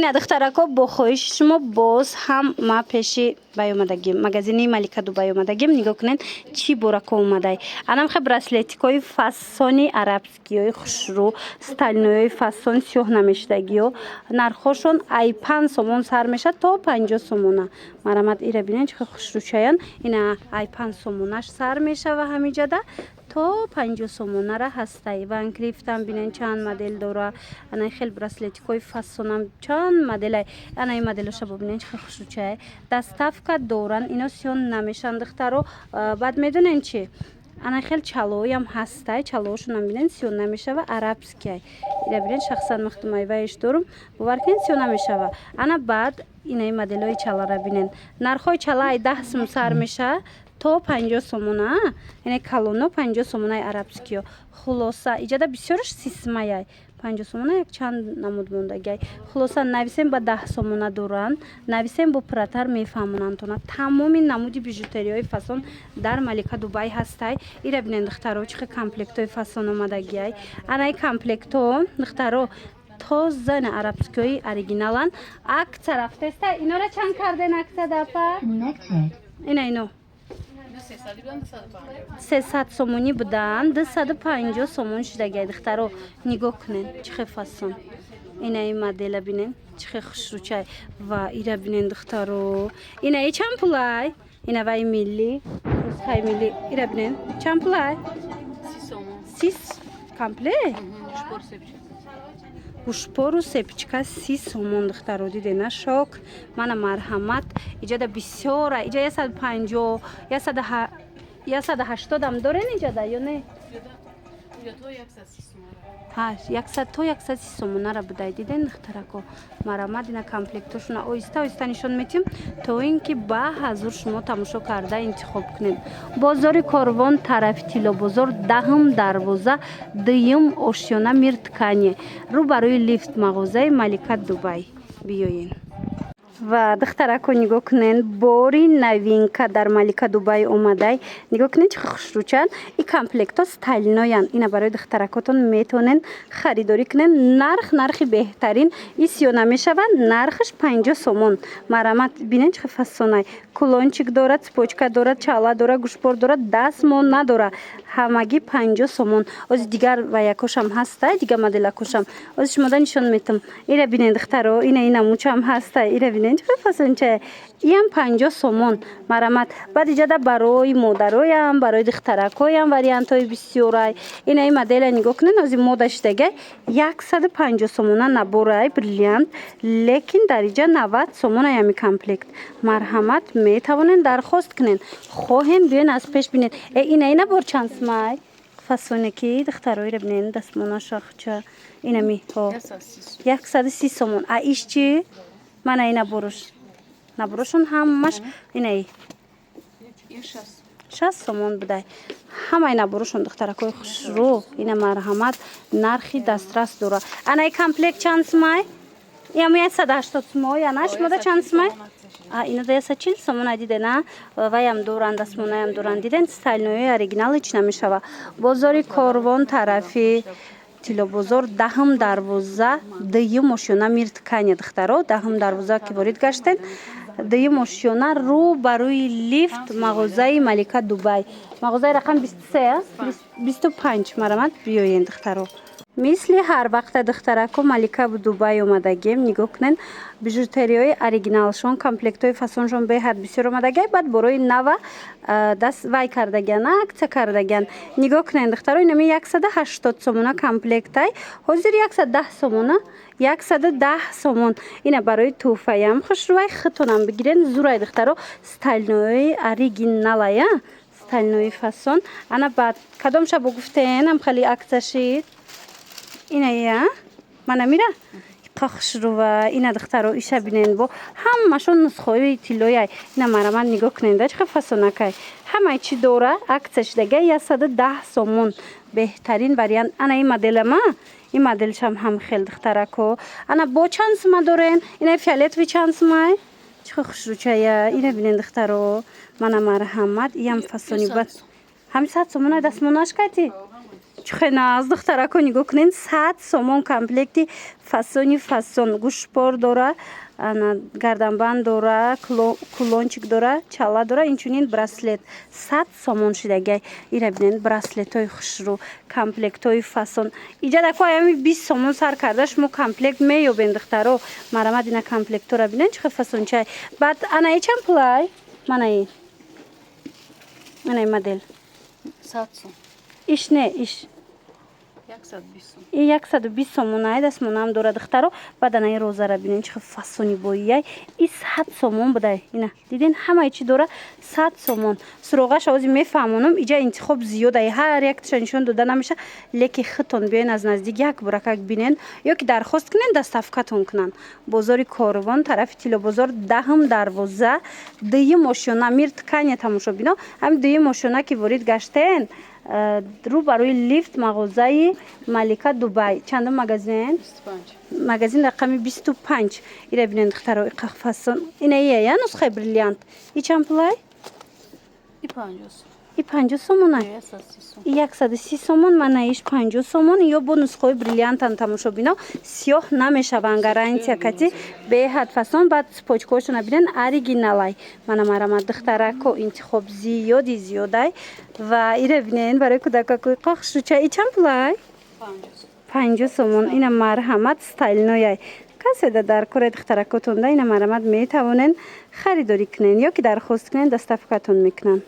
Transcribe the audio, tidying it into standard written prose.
ина духтарако бо хоҳиши шумо боз ҳам ма пеши баёмадагим магазини Малика Дубай омадагим. Нигоҳ кунед чӣ борако омадай. Анам хе браслетикои фасони арабскиёи хушрӯ стальнои фасон сиёҳ намешдагиё нархошон ай 5 сомон сар мешад то 50 сомона. Марамат ира бинен чӣ хушрӯчаян. Ина ай 5 сомонаш сар мешава ҳамиҷада то 50 сомонара ҳастай. Ванкрифтам бинен чанд модел дора. Ана хел браслетикои фасонам чанд моделай. Ана ин моделоша бобинен чӣ хушрӯчаяй. Доставка доран ино сиён намешанд духтаро. Баъд медонен чӣ ана хел чалоям ҳастай. Чалоошонам бинен сиён намешава арабскиай. Ира бинен шахсан махтумайваиш дорум бовар кунед сиён намешава. Ана баъд ина ин моделои чалара бинен. Нархои чала ай 10 сум сар меша то 50 сомона. Яъне калоно 50 сомонаи арабскиё. Хулоса иҷада бисёраш сисмаяй 50 сомона як чанд намуд мондагиай. Хулоса нависем ба 10 сомона доранд. Нависем бо пратар мефаҳмонанд. Тамоми намуди бижутерияи фасон дар Малика Дубай ҳастай. Ира бинен духтаро чӣ комплектои фасон омадагиай. Ана ин комплекто духтаро тоза на арабскиёи оригиналан. Акция рафтеста. Инора чанд карден акция дапа? Ина ино 300 сомони будан 250 сомон шудагиай духтаро. Нигоҳ кунед чихе фасон. Ина ин модела бинен чихе хушрӯчай. Ва ира бинен духтаро. Ина и чанд пулай? Ина вай милли нусхаи милли. Ира бинен чанд пулай? 30 сомон. 30 комплект? Гушпору сепичка 30 сомон духтаро. Дидена шок. Мана марҳамат. Иҷада бисёра. Иҷа 150 180 ам дорен иҷада ё не? Ҳа 100 то 130 сомонара будай. Диден духтарако. Марҳамат ина комплектошуна оҳиста оҳиста нишон метим то ин ки ба ҳазур шумо тамошо карда интихоб кунед. Бозори Корвон тарафи Тилло бозор 10 дарвоза 2 ошёна мирткане рӯ барои лифт мағозаи Малика Дубай биёен. Ва духтарако нигоҳ кунед бори новинка дар Малика Дубай омадай. Нигоҳ кунед чӣ хушрӯчанд. И комплекто стайлноян. Ина барои духтаракотон метавонен харидорӣ кунед. Нархи беҳтарин. И сиён намешава. Нархаш 50 сомон. Марҳамат бинен чӣ фасонай. Кулончик дорад, цепочка дорад, чала дорад, гушпор дорад, дастмол надора. Ҳамагӣ 50 сомон. Ози дигар ва якошам ҳастай. Дигар моделакошам. Ози шумода нишон метам. Ира бинен духтаро. Ина намучам ҳастай. Ира бинен чӣ фасончай. Иам 50 сомон. Марҳамат. Баъд иҷада барои модароям, барои духтаракоям вариантҳои бисёрай. Ина ин модела нигоҳ кунед ози мода шудагай 150 сомона наборай бриллиант. Лекин дар иҷа 90 сомона ями комплект. Марҳамат метавонен дархост кунед. Хоҳен биён аз пеш бинед. Ина набор чанд сумай? Фасонеки духтаро ира бинен дастмона шахча. Ина ми 130 сомон. А иш чӣ? Мана ина боруш. Наборошон ҳамаш ина 60 сомон будай. Ҳамаи наборошон духтаракои хушрӯ. Ина марҳамат нархи дастрас дора. Ана ин комплект чанд сумай? Ямо 180 сумой. Ана шумода чанд сумай? Ина 140 сомон дидена. Ваям доранд дастмонаям доранд. Диден стайлнои оригинал ҳеч намешава. Бозори Корвон тарафи Тилло бозор 10 дарвоза 2 ошёна мирткане духтаро. 10 дарвоза ки ворид гаштен 2 ошёна рӯ барои лифт мағозаи Малика Дубай. Мағозаи рақам 23 25. Марҳамат биёен духтаро. Мисли ҳар вақта духтарако Малика Дубай омадагем. Нигоҳ кунед бижутерияи оригиналшон комплектои фасоншон беҳад бисёр омадагай. Баъд борои нава даст вай кардагиан акция кардагиан. Нигоҳ кунед духтаро инами 180 сомона комплектай. Ҳозир 110 сомона 110 сомон. Ина барои тӯҳфаям хушрӯай хитонам бигирен зурай духтаро стайлнои оригиналая. Стайлнои фасон. Ана баъд кадомша бо гуфтен ам хали акция шид. Ина я мана мира хушрӯва ина духтаро иша бинен бо ҳамашон нусхои тиллояй. Ина марҳамат нигоҳ кунед чӣ фасонакай. Ҳамаи чӣ дора акция шудагай 110 сомон. Беҳтарин вариант. Ана ин моделама. Ин моделшам ҳам хел духтарако. Ана бо чанд сума дорен? Ина фиолетови чанд сумай? Чӣ хушрӯчая. Ина бинен духтаро. Мана марҳамат иам фасони бад. Ҳам 100 сомона дастмонаш кати? чухена аз духтарако нигоҳ кунен 100 сомон комплекти фасони фасон гӯшпор дора, ана гарданбанд дора, кулончик дора, чала дора, инчунин браслет 100 сомон шидагай. Ира бинен браслетои хушрӯ, комплектои фасон. Иҷа дако аями 20 сомон сар карда шумо комплект меёбен духтаро. Марамад ина комплектора бинен чӣ хел фасончай. Баъд анаи чанд пулай? Манаи модель 100 сом. иш не иш 120 сом. 120 сомон ай дастмонам дора духтаро. Баъд анаи розара бинен чӣ хел фасони боияй. И 100 сомон будай. Ина дидин ҳамаи чи дора 100 сомон. Суроғаш ози мефаҳмонам иҷа интихоб зиёд ай. Ҳар якташа нишон дода намеша. Леки хитон биёен аз наздик як буракак бинен ё ки дархост кунен доставкатон кунанд. Бозори Корвон тарафи Тилобозор 10 дарвоза дуюм ошёна мир тканя тамошобино. Ҳамин дуюм ошёна ки ворид гаштен рӯ барои лифт мағозаи Малика Дубай. Чандум магазин? 25. Магазин рақами 25. Ира бинен духтаро иқафасон. Ина ия нусхаи бриллиант. И чанд пулай? И 50 сом. И 50 сомон ай. 130 сомон манаиш 50 сомон ё бо нусхаи бриллиантан тамошобино сиёҳ намешаванд гарантия кати беҳад фасон баъд спочкошона бинен оригиналай. Мана марамад духтарако интихоб зиёди зиёдай ва ира бинен барои кӯдакаку қохшуча. И чанд пулай? 50 сомон. Ина марҳамат стайлнояй. Каседа дар кори духтаракотонда ина марамад метавонен харидорӣ кунен ё ки дархост кунен доставкатон мекунанд.